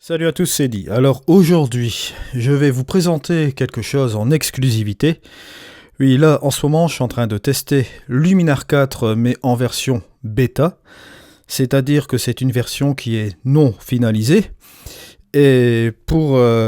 Salut à tous, c'est Di. Alors aujourd'hui, je vais vous présenter quelque chose en exclusivité. Oui, là, en ce moment, je suis en train de tester Luminar 4, mais en version bêta. C'est-à-dire que c'est une version qui est non finalisée. Et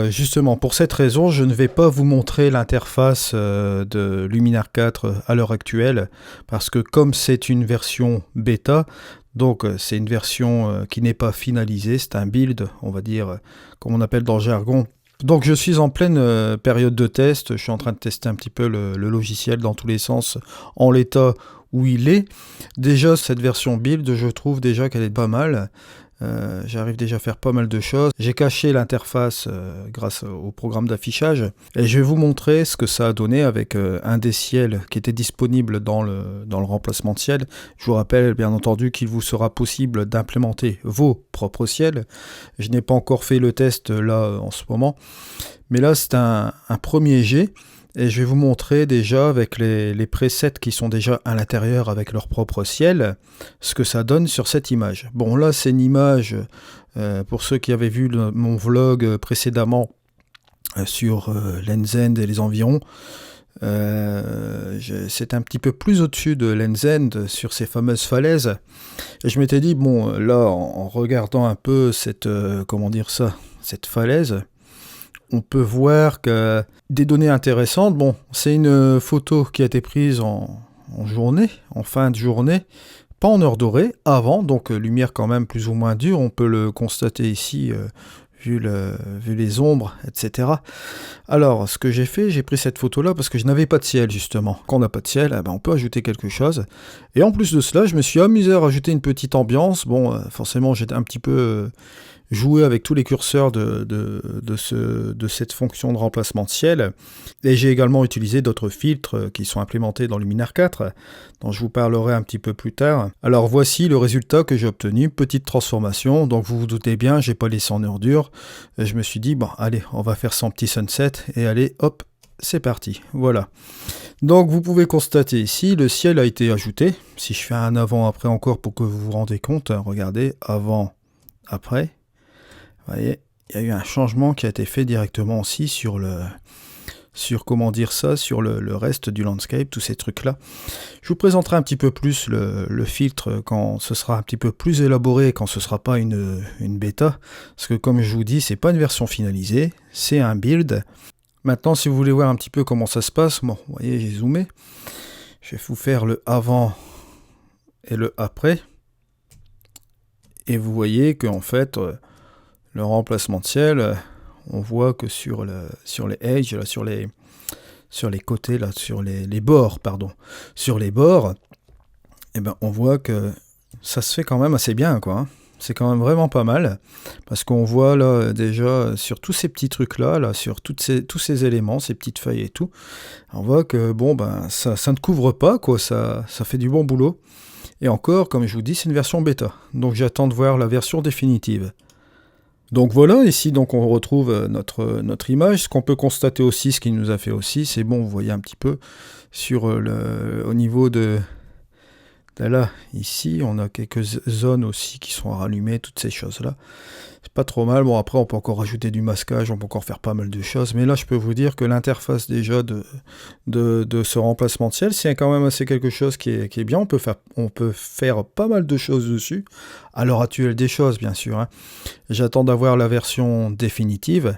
justement, pour cette raison, je ne vais pas vous montrer l'interface de Luminar 4 à l'heure actuelle. Parce que comme c'est une version bêta, donc c'est une version qui n'est pas finalisée, c'est un build, on va dire, comme on appelle dans le jargon. Donc je suis en pleine période de test, je suis en train de tester un petit peu le logiciel dans tous les sens, en l'état où il est. Déjà cette version build, je trouve déjà qu'elle est pas mal. J'arrive déjà à faire pas mal de choses. J'ai caché l'interface grâce au programme d'affichage et je vais vous montrer ce que ça a donné avec un des ciels qui était disponible dans le remplacement de ciel. Je vous rappelle bien entendu qu'il vous sera possible d'implémenter vos propres ciels. Je n'ai pas encore fait le test là en ce moment, mais là c'est un premier jet. Et je vais vous montrer déjà avec les presets qui sont déjà à l'intérieur avec leur propre ciel, ce que ça donne sur cette image. Bon là c'est une image, pour ceux qui avaient vu mon vlog précédemment sur Lens-End et les environs, c'est un petit peu plus au-dessus de Lens-End sur ces fameuses falaises. Et je m'étais dit, bon là en regardant un peu cette, cette falaise, on peut voir que des données intéressantes. Bon, c'est une photo qui a été prise en journée, en fin de journée, pas en heure dorée, avant, donc lumière quand même plus ou moins dure, on peut le constater ici, vu les ombres, etc. Alors, ce que j'ai fait, j'ai pris cette photo-là parce que je n'avais pas de ciel, justement. Quand on n'a pas de ciel, on peut ajouter quelque chose. Et en plus de cela, je me suis amusé à rajouter une petite ambiance. Bon, forcément, j'étais un petit peu... jouer avec tous les curseurs de cette fonction de remplacement de ciel. Et j'ai également utilisé d'autres filtres qui sont implémentés dans Luminar 4, dont je vous parlerai un petit peu plus tard. Alors voici le résultat que j'ai obtenu, petite transformation. Donc vous vous doutez bien, j'ai pas laissé en ordure. Et je me suis dit, bon allez, on va faire son petit sunset, et allez, hop, c'est parti, voilà. Donc vous pouvez constater ici, le ciel a été ajouté. Si je fais un avant-après encore pour que vous vous rendez compte, regardez, avant-après. Vous voyez, il y a eu un changement qui a été fait directement aussi sur le reste du landscape, tous ces trucs-là. Je vous présenterai un petit peu plus le filtre quand ce sera un petit peu plus élaboré, quand ce sera pas une bêta. Parce que comme je vous dis, c'est pas une version finalisée, c'est un build. Maintenant, si vous voulez voir un petit peu comment ça se passe, bon, vous voyez, j'ai zoomé. Je vais vous faire le avant et le après. Et vous voyez qu'en fait... le remplacement de ciel, on voit que sur les edges, là, sur les côtés, là, sur les bords, sur les bords, on voit que ça se fait quand même assez bien, quoi. Hein. C'est quand même vraiment pas mal, parce qu'on voit là déjà sur tous ces petits trucs-là, sur tous ces éléments, ces petites feuilles et tout, on voit que bon, ça ne couvre pas, quoi. Ça fait du bon boulot. Et encore, comme je vous dis, c'est une version bêta, donc j'attends de voir la version définitive. Donc voilà, ici donc on retrouve notre image. Ce qu'on peut constater aussi, ce qu'il nous a fait aussi, c'est bon, vous voyez un petit peu sur au niveau de là, ici, on a quelques zones aussi qui sont rallumées, toutes ces choses-là. C'est pas trop mal. Bon, après, on peut encore rajouter du masquage, on peut encore faire pas mal de choses. Mais là, je peux vous dire que l'interface déjà de ce remplacement de ciel, c'est quand même assez quelque chose qui est bien. On peut faire pas mal de choses dessus. À l'heure actuelle des choses, bien sûr. Hein. J'attends d'avoir la version définitive.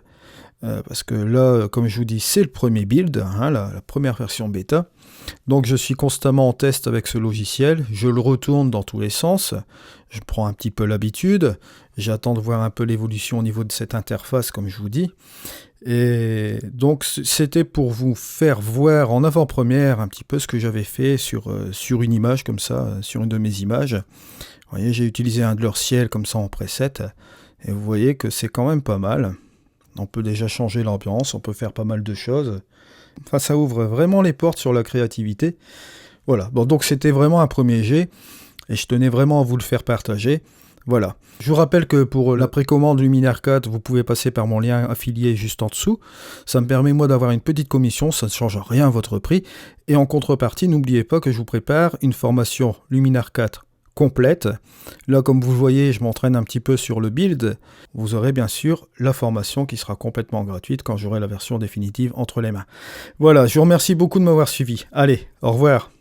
Parce que là, comme je vous dis, c'est le premier build, hein, la première version bêta. Donc je suis constamment en test avec ce logiciel, je le retourne dans tous les sens, je prends un petit peu l'habitude, j'attends de voir un peu l'évolution au niveau de cette interface comme je vous dis. Et donc c'était pour vous faire voir en avant-première un petit peu ce que j'avais fait sur une image comme ça, sur une de mes images. Vous voyez, j'ai utilisé un de leurs ciels comme ça en preset, et vous voyez que c'est quand même pas mal. On peut déjà changer l'ambiance, on peut faire pas mal de choses. Enfin, ça ouvre vraiment les portes sur la créativité. Voilà, bon, donc c'était vraiment un premier jet, et je tenais vraiment à vous le faire partager. Voilà. Je vous rappelle que pour la précommande Luminar 4, vous pouvez passer par mon lien affilié juste en dessous. Ça me permet moi d'avoir une petite commission, ça ne change rien à votre prix. Et en contrepartie, n'oubliez pas que je vous prépare une formation Luminar 4 complète. Là, comme vous le voyez, je m'entraîne un petit peu sur le build. Vous aurez bien sûr la formation qui sera complètement gratuite quand j'aurai la version définitive entre les mains. Voilà, je vous remercie beaucoup de m'avoir suivi. Allez, au revoir.